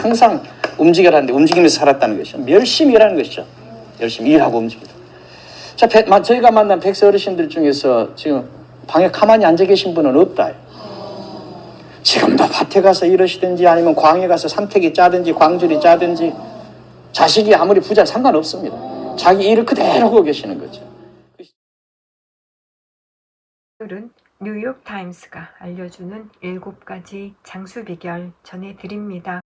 항상 움직여라는데 움직이면서 살았다는 것이죠. 열심히 일하는 것이죠. 열심히 일하고 움직이다. 자, 저희가 만난 100세 어르신들 중에서 지금 방에 가만히 앉아 계신 분은 없다. 지금도 밭에 가서 일하시든지 아니면 광에 가서 삼태기 짜든지 광주리 짜든지 자식이 아무리 부자 상관없습니다. 자기 일을 그대로 하고 계시는 거죠. 오늘은 뉴욕타임스가 알려주는 7가지 장수 비결 전해드립니다.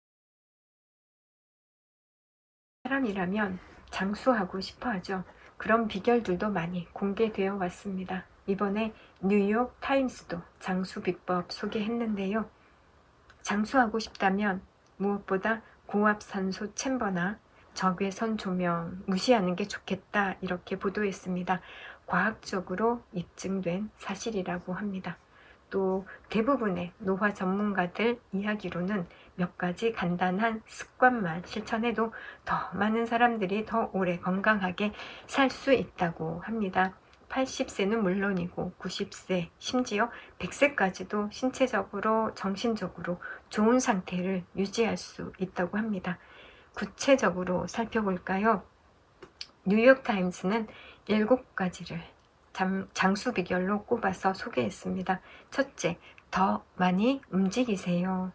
사람이라면 장수하고 싶어 하죠. 그런 비결들도 많이 공개되어 왔습니다. 이번에 뉴욕타임스도 장수 비법 소개했는데요. 장수하고 싶다면 무엇보다 고압산소 챔버나 적외선 조명 무시하는 게 좋겠다, 이렇게 보도했습니다. 과학적으로 입증된 사실이라고 합니다. 또 대부분의 노화 전문가들 이야기로는 몇 가지 간단한 습관만 실천해도 더 많은 사람들이 더 오래 건강하게 살 수 있다고 합니다. 80세는 물론이고 90세, 심지어 100세까지도 신체적으로, 정신적으로 좋은 상태를 유지할 수 있다고 합니다. 구체적으로 살펴볼까요? 뉴욕타임스는 7가지를 장수 비결로 꼽아서 소개했습니다. 첫째, 더 많이 움직이세요.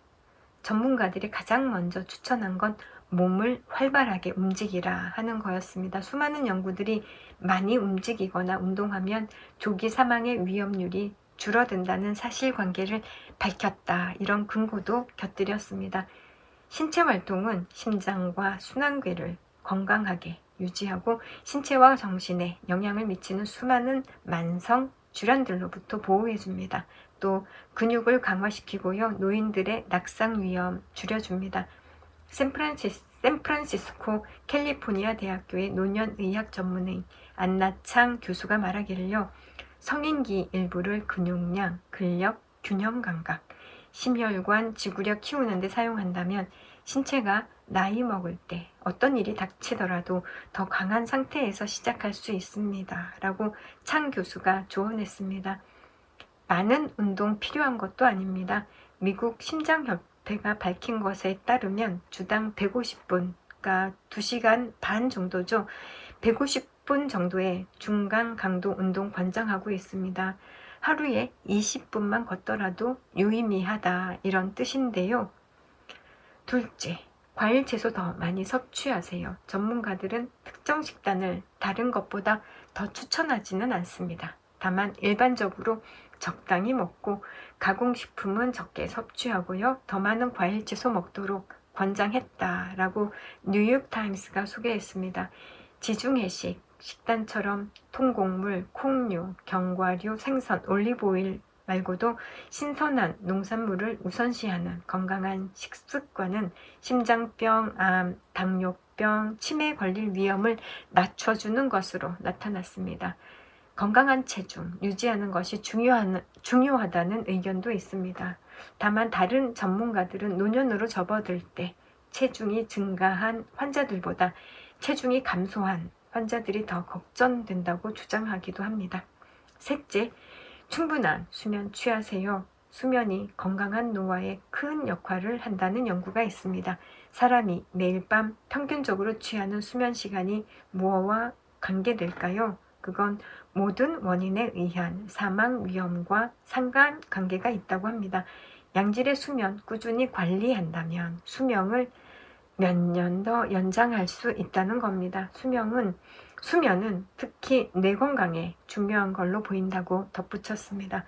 전문가들이 가장 먼저 추천한 건 몸을 활발하게 움직이라 하는 거였습니다. 수많은 연구들이 많이 움직이거나 운동하면 조기 사망의 위험률이 줄어든다는 사실관계를 밝혔다, 이런 근거도 곁들였습니다. 신체 활동은 심장과 순환계를 건강하게 유지하고 신체와 정신에 영향을 미치는 수많은 만성 질환들로부터 보호해줍니다. 또 근육을 강화시키고요, 노인들의 낙상 위험 줄여줍니다. 샌프란시스코 캘리포니아 대학교의 노년의학 전문의 안나창 교수가 말하기를요, 성인기 일부를 근육량, 근력, 균형 감각, 심혈관, 지구력 키우는 데 사용한다면 신체가 나이 먹을 때 어떤 일이 닥치더라도 더 강한 상태에서 시작할 수 있습니다 라고 창 교수가 조언했습니다. 많은 운동 필요한 것도 아닙니다. 미국 심장협회가 밝힌 것에 따르면 주당 150분, 그러니까 2시간 반 정도죠. 150분 정도의 중간 강도 운동 권장하고 있습니다. 하루에 20분만 걷더라도 유의미하다, 이런 뜻인데요. 둘째, 과일 채소 더 많이 섭취하세요. 전문가들은 특정 식단을 다른 것보다 더 추천하지는 않습니다. 다만 일반적으로 적당히 먹고 가공식품은 적게 섭취하고요, 더 많은 과일 채소 먹도록 권장했다라고 뉴욕타임스가 소개했습니다. 지중해식 식단처럼 통곡물, 콩류, 견과류, 생선, 올리브오일 말고도 신선한 농산물을 우선시하는 건강한 식습관은 심장병, 암, 당뇨병, 치매에 걸릴 위험을 낮춰주는 것으로 나타났습니다. 건강한 체중 유지하는 것이 중요하다는 의견도 있습니다. 다만 다른 전문가들은 노년으로 접어들 때 체중이 증가한 환자들보다 체중이 감소한 환자들이 더 걱정된다고 주장하기도 합니다. 셋째, 충분한 수면 취하세요. 수면이 건강한 노화에 큰 역할을 한다는 연구가 있습니다. 사람이 매일 밤 평균적으로 취하는 수면 시간이 무엇과 관계될까요? 그건 모든 원인에 의한 사망 위험과 상관관계가 있다고 합니다. 양질의 수면 꾸준히 관리한다면 수명을 몇 년 더 연장할 수 있다는 겁니다. 수면은 특히 뇌 건강에 중요한 걸로 보인다고 덧붙였습니다.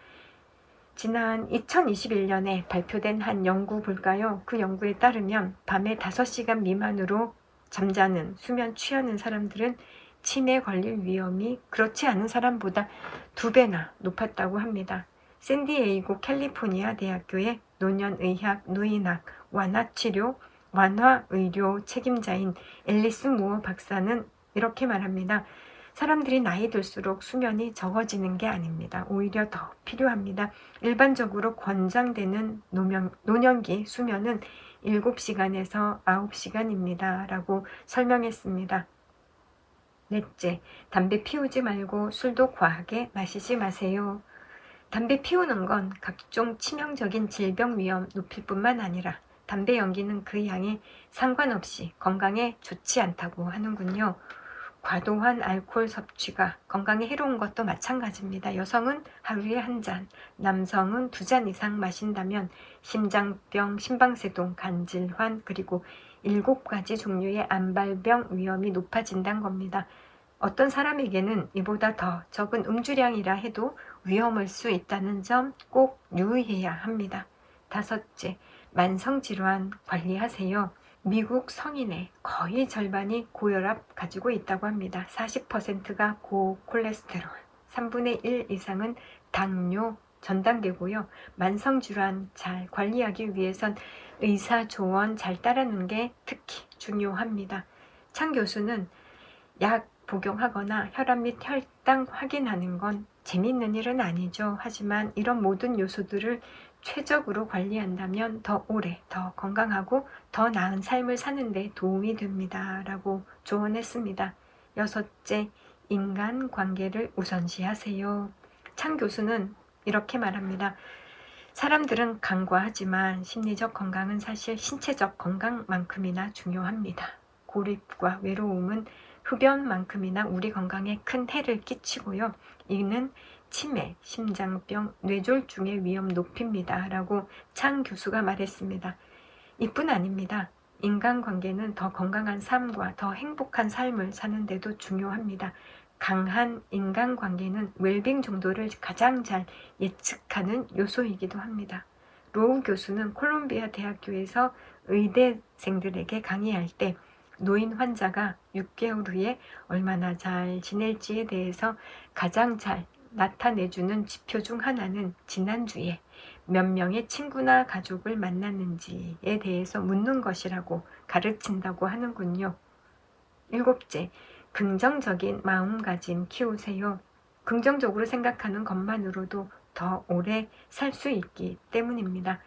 지난 2021년에 발표된 한 연구 볼까요? 그 연구에 따르면 밤에 5시간 미만으로 잠자는, 수면 취하는 사람들은 치매에 걸릴 위험이 그렇지 않은 사람보다 2배나 높았다고 합니다. 샌디에이고 캘리포니아 대학교의 노년의학, 노인학, 완화의료 책임자인 앨리스 무어 박사는 이렇게 말합니다. 사람들이 나이 들수록 수면이 적어지는 게 아닙니다. 오히려 더 필요합니다. 일반적으로 권장되는 노년기 수면은 7시간에서 9시간입니다. 라고 설명했습니다. 넷째, 담배 피우지 말고 술도 과하게 마시지 마세요. 담배 피우는 건 각종 치명적인 질병 위험 높일 뿐만 아니라 담배 연기는 그 양이 상관없이 건강에 좋지 않다고 하는군요. 과도한 알코올 섭취가 건강에 해로운 것도 마찬가지입니다. 여성은 하루에 1잔, 남성은 2잔 이상 마신다면 심장병, 심방세동, 간질환, 그리고 7가지 종류의 암발병 위험이 높아진다는 겁니다. 어떤 사람에게는 이보다 더 적은 음주량이라 해도 위험할 수 있다는 점 꼭 유의해야 합니다. 5째, 만성질환 관리하세요. 미국 성인의 거의 절반이 고혈압 가지고 있다고 합니다. 40%가 고콜레스테롤, 3분의 1 이상은 당뇨, 전단계고요. 만성질환 잘 관리하기 위해선 의사 조언 잘 따르는 게 특히 중요합니다. 창 교수는 약 복용하거나 혈압 및 혈당 확인하는 건 재미있는 일은 아니죠. 하지만 이런 모든 요소들을 최적으로 관리한다면 더 오래, 더 건강하고 더 나은 삶을 사는 데 도움이 됩니다. 라고 조언했습니다. 6째, 인간관계를 우선시하세요. 창 교수는 이렇게 말합니다. 사람들은 간과하지만 심리적 건강은 사실 신체적 건강만큼이나 중요합니다. 고립과 외로움은 흡연만큼이나 우리 건강에 큰 해를 끼치고요. 이는 치매, 심장병, 뇌졸중의 위험 높입니다. 라고 창 교수가 말했습니다. 이뿐 아닙니다. 인간관계는 더 건강한 삶과 더 행복한 삶을 사는 데도 중요합니다. 강한 인간관계는 웰빙 정도를 가장 잘 예측하는 요소이기도 합니다. 로우 교수는 콜롬비아 대학교에서 의대생들에게 강의할 때 노인 환자가 6개월 후에 얼마나 잘 지낼지에 대해서 가장 잘 나타내주는 지표 중 하나는 지난주에 몇 명의 친구나 가족을 만났는지에 대해서 묻는 것이라고 가르친다고 하는군요. 7째, 긍정적인 마음가짐 키우세요. 긍정적으로 생각하는 것만으로도 더 오래 살 수 있기 때문입니다.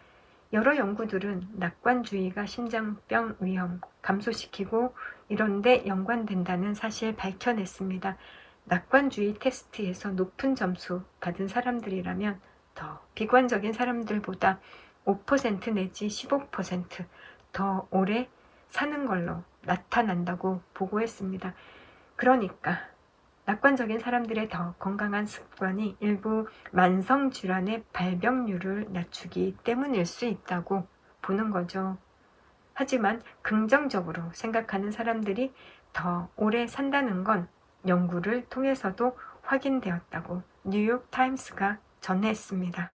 여러 연구들은 낙관주의가 심장병 위험 감소시키고 이런 데 연관된다는 사실 밝혀냈습니다. 낙관주의 테스트에서 높은 점수 받은 사람들이라면 더 비관적인 사람들보다 5% 내지 15% 오래 사는 걸로 나타난다고 보고했습니다. 그러니까 낙관적인 사람들의 더 건강한 습관이 일부 만성질환의 발병률을 낮추기 때문일 수 있다고 보는 거죠. 하지만 긍정적으로 생각하는 사람들이 더 오래 산다는 건 연구를 통해서도 확인되었다고 뉴욕타임스가 전했습니다.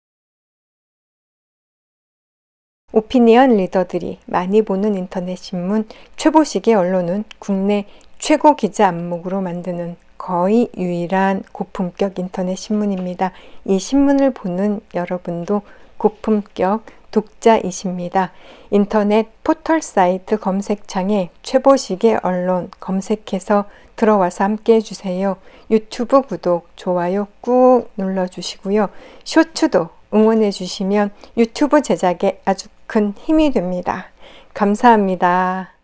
오피니언 리더들이 많이 보는 인터넷 신문 최보식의 언론은 국내 최고 기자 안목으로 만드는 거의 유일한 고품격 인터넷 신문입니다. 이 신문을 보는 여러분도 고품격 독자이십니다. 인터넷 포털 사이트 검색창에 최보식의 언론 검색해서 들어와서 함께 해주세요. 유튜브 구독, 좋아요 꾹 눌러주시고요. 쇼츠도 응원해주시면 유튜브 제작에 아주 큰 힘이 됩니다. 감사합니다.